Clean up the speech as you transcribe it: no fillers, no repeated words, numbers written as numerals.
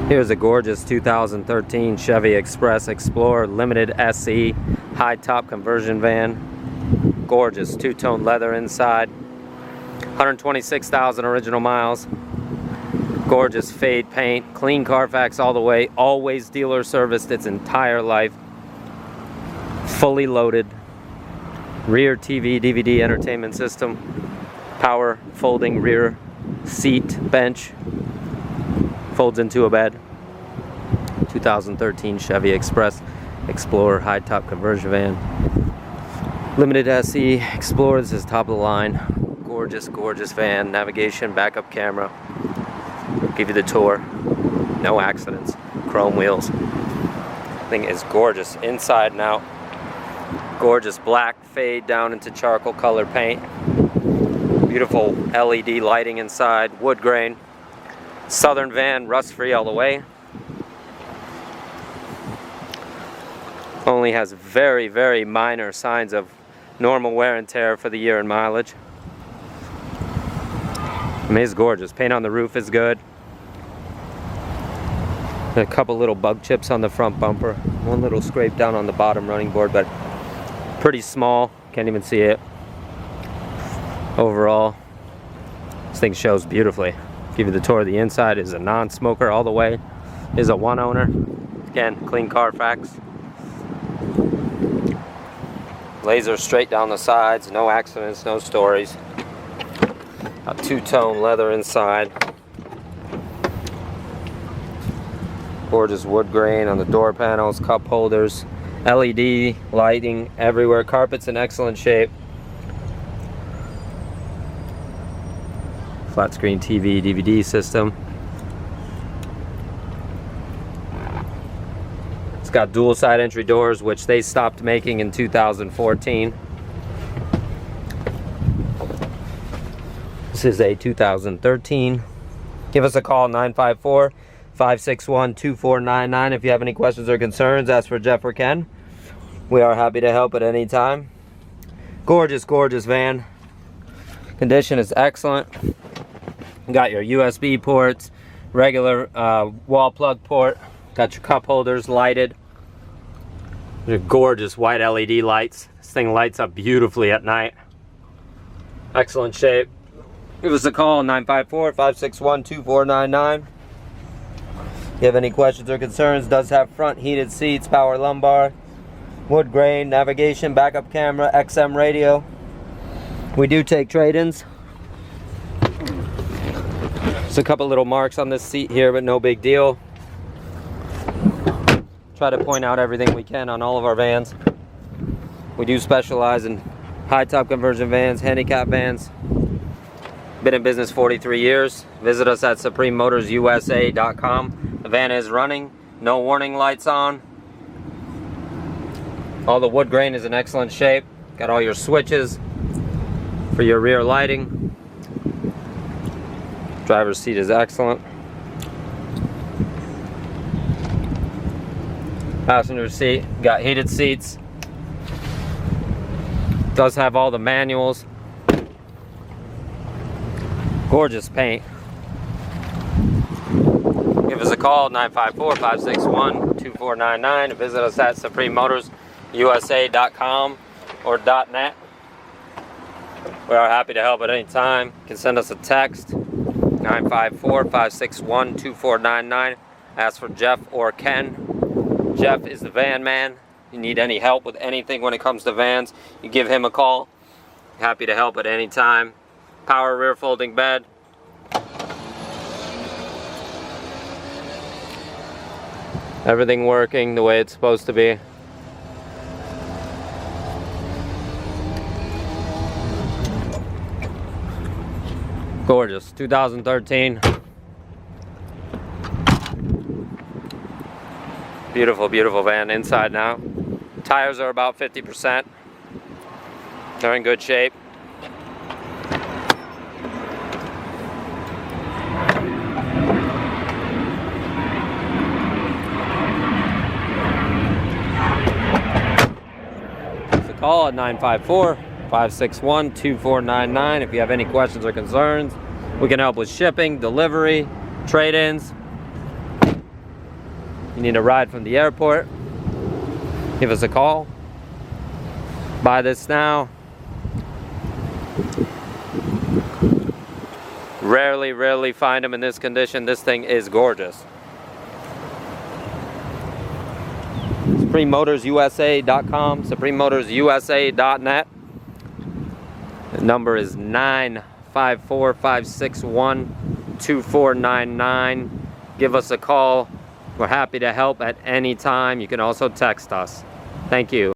Here's a gorgeous 2013 Chevy Express Explorer Limited SE high top conversion van. Gorgeous two-tone leather inside. 126,000 original miles. Gorgeous fade paint. Clean Carfax all the way. Always dealer serviced its entire life. Fully loaded. Rear TV, DVD entertainment system. Power folding rear seat bench. Folds into a bed. 2013 Chevy Express Explorer high top conversion van. Limited SE Explorer, this is top of the line. Gorgeous, gorgeous van. Navigation, backup camera. We'll give you the tour. No accidents. Chrome wheels. Thing is gorgeous inside and out. Gorgeous black fade down into charcoal color paint. Beautiful LED lighting inside. Wood grain. Southern van, rust free all the way. Only has very, very minor signs of normal wear and tear for the year and mileage. I mean, it's gorgeous. Paint on the roof is good. A couple little bug chips on the front bumper. One little scrape down on the bottom running board, but pretty small. Can't even see it. Overall, this thing shows beautifully. Give you the tour of the inside. Is a non-smoker all the way. Is a one owner. Again, clean Carfax. Laser straight down the sides. No accidents, no stories. A two-tone leather inside. Gorgeous wood grain on the door panels, cup holders, LED lighting everywhere. Carpet's in excellent shape. Flat screen TV, DVD system. It's got dual side entry doors, which they stopped making in 2014. This is a 2013. Give us a call, 954-561-2499. If you have any questions or concerns, ask for Jeff or Ken. We are happy to help at any time. Gorgeous, gorgeous van. Condition is excellent. Got your USB ports, regular wall plug port. Got your cup holders lighted. Your gorgeous white LED lights. This thing lights up beautifully at night. Excellent shape. Give us a call, 954-561-2499. If you have any questions or concerns, does have front heated seats, power lumbar, wood grain, navigation, backup camera, XM radio. We do take trade-ins. There's a couple little marks on this seat here, but no big deal. Try to point out everything we can on all of our vans. We do specialize in high top conversion vans, handicap vans. Been in business 43 years. Visit us at suprememotorsusa.com. The van is running, no warning lights on. All the wood grain is in excellent shape. Got all your switches for your rear lighting. Driver's seat is excellent. Passenger seat, got heated seats. Does have all the manuals. Gorgeous paint. Give us a call, 954-561-2499. Visit us at suprememotorsusa.com or .net. We are happy to help at any time. You can send us a text, 954-561-2499. Ask for Jeff or Ken. Jeff is the van man. You need any help with anything when it comes to vans, you give him a call. Happy to help at any time. Power rear folding bed. Everything working the way it's supposed to be. Gorgeous. 2013. Beautiful, beautiful van inside now. Tires are about 50%. They're in good shape. Call at 954-561-2499 if you have any questions or concerns. We can help with shipping, delivery, trade-ins. You need a ride from the airport, give us a call. Buy this now. Rarely find them in this condition. This thing is gorgeous. SupremeMotorsUSA.com, SupremeMotorsUSA.net. The number is 954-561-2499. Give us a call. We're happy to help at any time. You can also text us. Thank you.